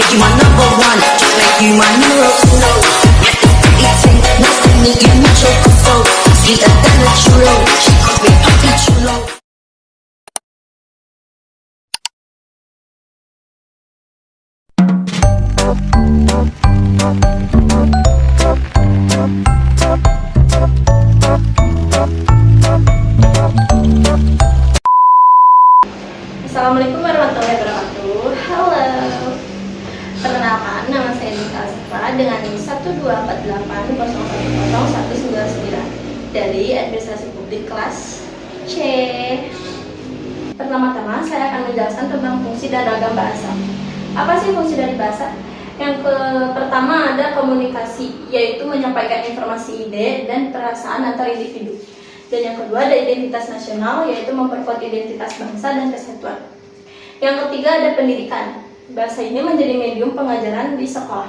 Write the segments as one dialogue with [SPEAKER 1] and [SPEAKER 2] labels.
[SPEAKER 1] you my number one, just make you my numero uno. Eating, nice to meet you, mucho gusto. Sweeter than a churro, she calls me Papi Chulo.
[SPEAKER 2] Assalamualaikum warahmatullahi wabarakatuh. Halo. Perkenalkan, nama saya Nika Asfa dengan NIM 12880101199 dari Administrasi Publik kelas C. Pertama-tama saya akan menjelaskan tentang fungsi dan ragam bahasa. Apa sih fungsi dari bahasa? Yang pertama ada komunikasi, yaitu menyampaikan informasi, ide, dan perasaan antar individu. Dan yang kedua ada identitas nasional, yaitu memperkuat identitas bangsa dan kesatuan. Yang ketiga ada pendidikan. Bahasa ini menjadi medium pengajaran di sekolah.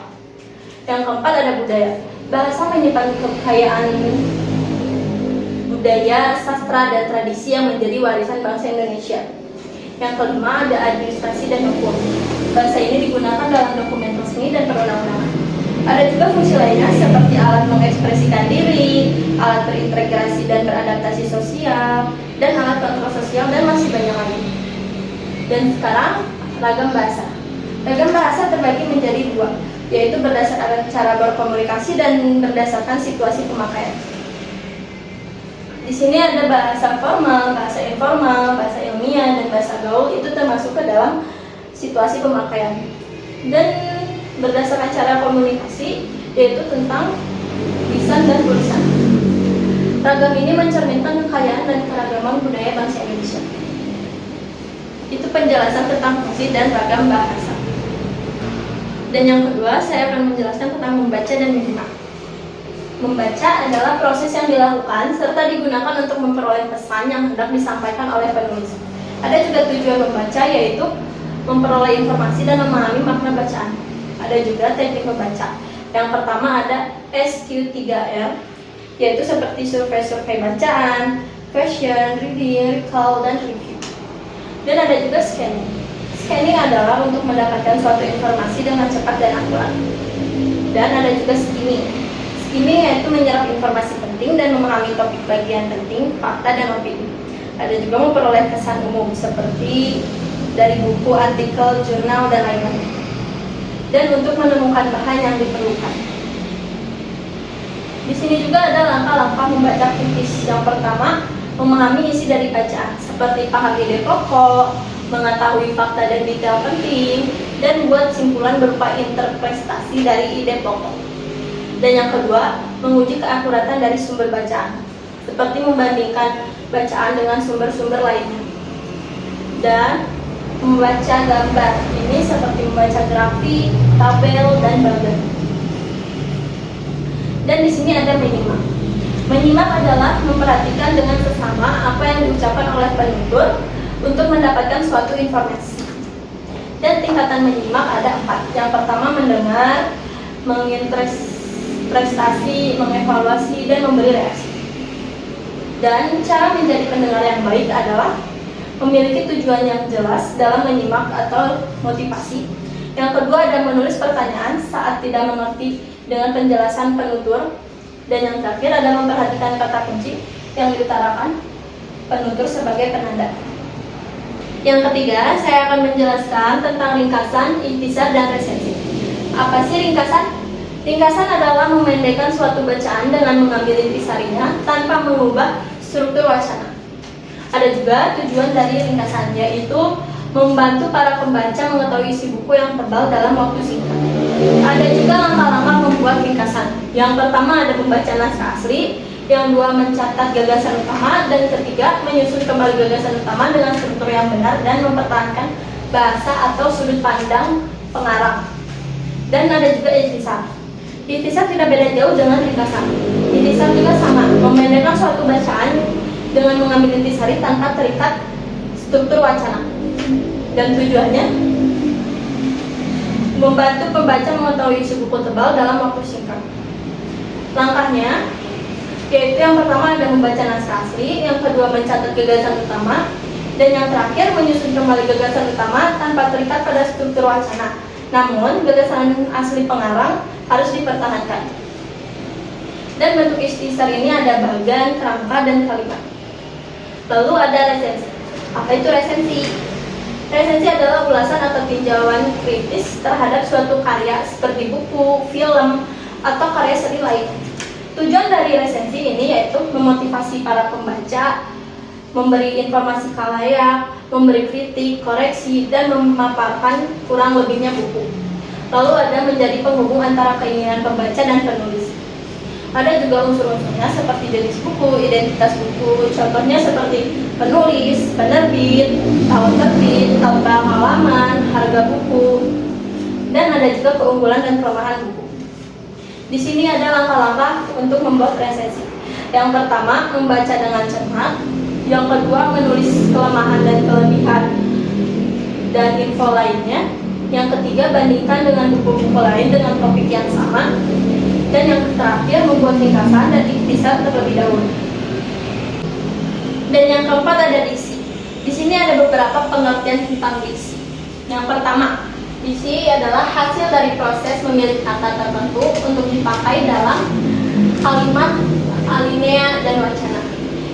[SPEAKER 2] Yang keempat ada budaya. Bahasa menyimpan kekayaan budaya, sastra, dan tradisi yang menjadi warisan bangsa Indonesia. Yang kelima ada administrasi dan hukum. Bahasa ini digunakan dalam dokumen resmi dan perundang-undangan. Ada juga fungsi lainnya seperti alat mengekspresikan diri, alat berintegrasi dan beradaptasi sosial, dan alat kontrol sosial, dan masih banyak lagi. Dan sekarang ragam bahasa. Ragam bahasa terbagi menjadi dua, yaitu berdasarkan cara berkomunikasi dan berdasarkan situasi pemakaian. Di sini ada bahasa formal, bahasa informal, bahasa ilmiah, dan bahasa gaul. Itu termasuk ke dalam situasi pemakaian. Dan berdasarkan cara komunikasi, yaitu tentang lisan dan tulisan. Ragam ini mencerminkan kekayaan dan keragaman budaya bangsa Indonesia. Itu penjelasan tentang fungsi dan ragam bahasa. Dan yang kedua, saya akan menjelaskan tentang membaca dan menyimak. Membaca adalah proses yang dilakukan serta digunakan untuk memperoleh pesan yang hendak disampaikan oleh penulis. Ada juga tujuan membaca, yaitu memperoleh informasi dan memahami makna bacaan. Ada juga teknik membaca. Yang pertama ada SQ3R, yaitu seperti survei-survei bacaan, question, reading, recall, dan review. Dan ada juga scanning. Scanning adalah untuk mendapatkan suatu informasi dengan cepat dan akurat. Dan ada juga skimming. Skimming yaitu menyerap informasi penting dan memahami topik bagian penting, fakta, dan opini. Ada juga memperoleh kesan umum seperti dari buku, artikel, jurnal, dan lain-lain. Dan untuk menemukan bahan yang diperlukan. Di sini juga ada langkah-langkah membaca kritis. Yang pertama, memahami isi dari bacaan, seperti paham ide pokok, mengetahui fakta dan detail penting, dan buat simpulan berupa interpretasi dari ide pokok. Dan yang kedua, menguji keakuratan dari sumber bacaan, seperti membandingkan bacaan dengan sumber-sumber lainnya. Dan membaca gambar, ini seperti membaca grafik, tabel, dan barcode. Dan di sini ada menyimak. Menyimak adalah memperhatikan dengan seksama apa yang diucapkan oleh penutur untuk mendapatkan suatu informasi. Dan tingkatan menyimak ada 4. Yang pertama mendengar, menginterpretasi, mengevaluasi, dan memberi reaksi. Dan cara menjadi pendengar yang baik adalah memiliki tujuan yang jelas dalam menyimak atau motivasi. Yang kedua ada menulis pertanyaan saat tidak mengerti dengan penjelasan penutur. Dan yang terakhir ada memperhatikan kata kunci yang diutarakan penutur sebagai penanda. Yang ketiga, saya akan menjelaskan tentang ringkasan, ikhtisar, dan resensi. Apa sih ringkasan? Ringkasan adalah memendekkan suatu bacaan dengan mengambil intisarinya tanpa mengubah struktur wacana. Ada juga tujuan dari ringkasan, yaitu membantu para pembaca mengetahui isi buku yang tebal dalam waktu singkat. Ada juga langkah-langkah membuat ringkasan. Yang pertama ada membaca naskah asli, yang kedua mencatat gagasan utama, dan ketiga menyusun kembali gagasan utama dengan struktur yang benar dan mempertahankan bahasa atau sudut pandang pengarang. Dan ada juga ikhtisar. Ikhtisar tidak beda jauh dengan ringkasan. Ikhtisar juga sama, memendekkan suatu bacaan dengan mengambil intisari tanpa terikat struktur wacana. Dan tujuannya membantu pembaca mengetahui isi buku tebal dalam waktu singkat. Langkahnya yaitu yang pertama ada membaca naskah asli, yang kedua mencatat gagasan utama, dan yang terakhir menyusun kembali gagasan utama tanpa terikat pada struktur wacana. Namun, gagasan asli pengarang harus dipertahankan. Dan bentuk istisar ini ada bagan, kerangka, dan kalimat. Lalu ada resensi. Apa itu resensi? Resensi adalah ulasan atau tinjauan kritis terhadap suatu karya seperti buku, film, atau karya seni lain. Tujuan dari resensi ini yaitu memotivasi para pembaca, memberi informasi khalayak, memberi kritik, koreksi, dan memaparkan kurang lebihnya buku. Lalu ada menjadi penghubung antara keinginan pembaca dan penulis. Ada juga unsur-unsurnya seperti jenis buku, identitas buku, contohnya seperti penulis, penerbit, tahun terbit, tanggal halaman, harga buku, dan ada juga keunggulan dan kelemahan buku. Di sini ada langkah-langkah untuk membuat resensi. Yang pertama, membaca dengan cermat. Yang kedua, menulis kelemahan dan kelebihan dan info lainnya. Yang ketiga, bandingkan dengan buku-buku lain dengan topik yang sama. Dan yang terakhir, membuat ringkasan dan ikhtisar terlebih dahulu. Dan yang keempat ada diksi. Di sini ada beberapa pengertian tentang diksi. Yang pertama, diksi adalah hasil dari proses memilih kata tertentu untuk dipakai dalam kalimat, alinea, dan wacana.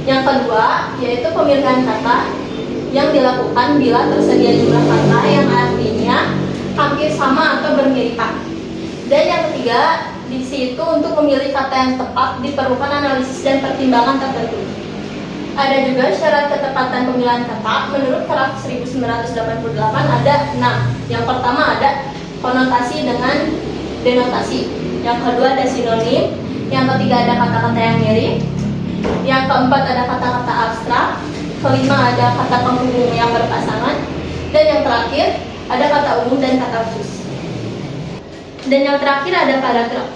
[SPEAKER 2] Yang kedua, yaitu pemilihan kata yang dilakukan bila tersedia jumlah kata yang artinya hampir sama atau bermiripan. Dan yang ketiga, diksi itu untuk memilih kata yang tepat diperlukan analisis dan pertimbangan tertentu. Ada juga syarat ketepatan pemilihan kata. Menurut Kraft 1988 ada 6. Yang pertama ada konotasi dengan denotasi. Yang kedua ada sinonim. Yang ketiga ada kata-kata yang mirip. Yang keempat ada kata-kata abstrak. Kelima ada kata penghubung yang berpasangan. Dan yang terakhir ada kata umum dan kata khusus. Dan yang terakhir ada paragraf.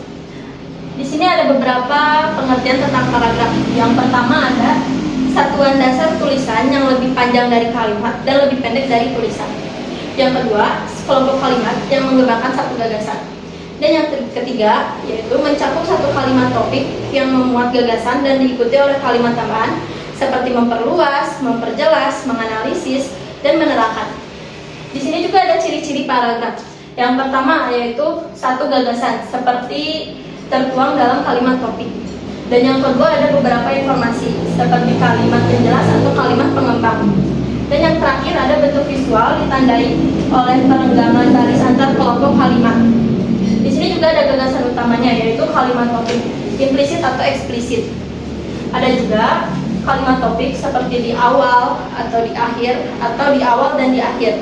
[SPEAKER 2] Di sini ada beberapa pengertian tentang paragraf. Yang pertama ada satuan dasar tulisan yang lebih panjang dari kalimat dan lebih pendek dari tulisan. Yang kedua, sekelompok kalimat yang menggambarkan satu gagasan. Dan yang ketiga, yaitu mencakup satu kalimat topik yang memuat gagasan dan diikuti oleh kalimat tambahan seperti memperluas, memperjelas, menganalisis, dan menerangkan. Di sini juga ada ciri-ciri paragraf. Yang pertama yaitu satu gagasan seperti tertuang dalam kalimat topik. Dan yang kedua ada beberapa informasi seperti kalimat penjelas atau kalimat pengembang. Dan yang terakhir ada bentuk visual ditandai oleh perenggangan baris antar kelompok kalimat. Di sini juga ada gagasan utamanya yaitu kalimat topik, implisit atau eksplisit. Ada juga kalimat topik seperti di awal atau di akhir atau di awal dan di akhir.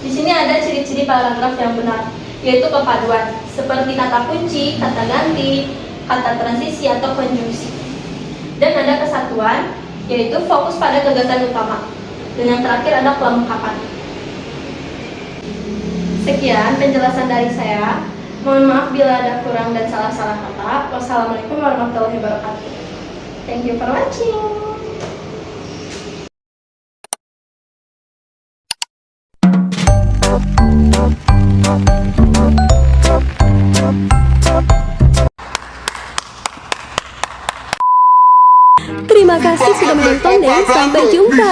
[SPEAKER 2] Di sini ada ciri-ciri paragraf yang benar, yaitu kepaduan seperti kata kunci, kata ganti, kata transisi atau konjungsi. Dan ada kesatuan, yaitu fokus pada gagasan utama. Dan yang terakhir ada kelengkapan. Sekian penjelasan dari saya. Mohon maaf bila ada kurang dan salah-salah kata. Wassalamualaikum warahmatullahi wabarakatuh. Thank you for watching.
[SPEAKER 3] Terima kasih sudah menonton dan sampai jumpa.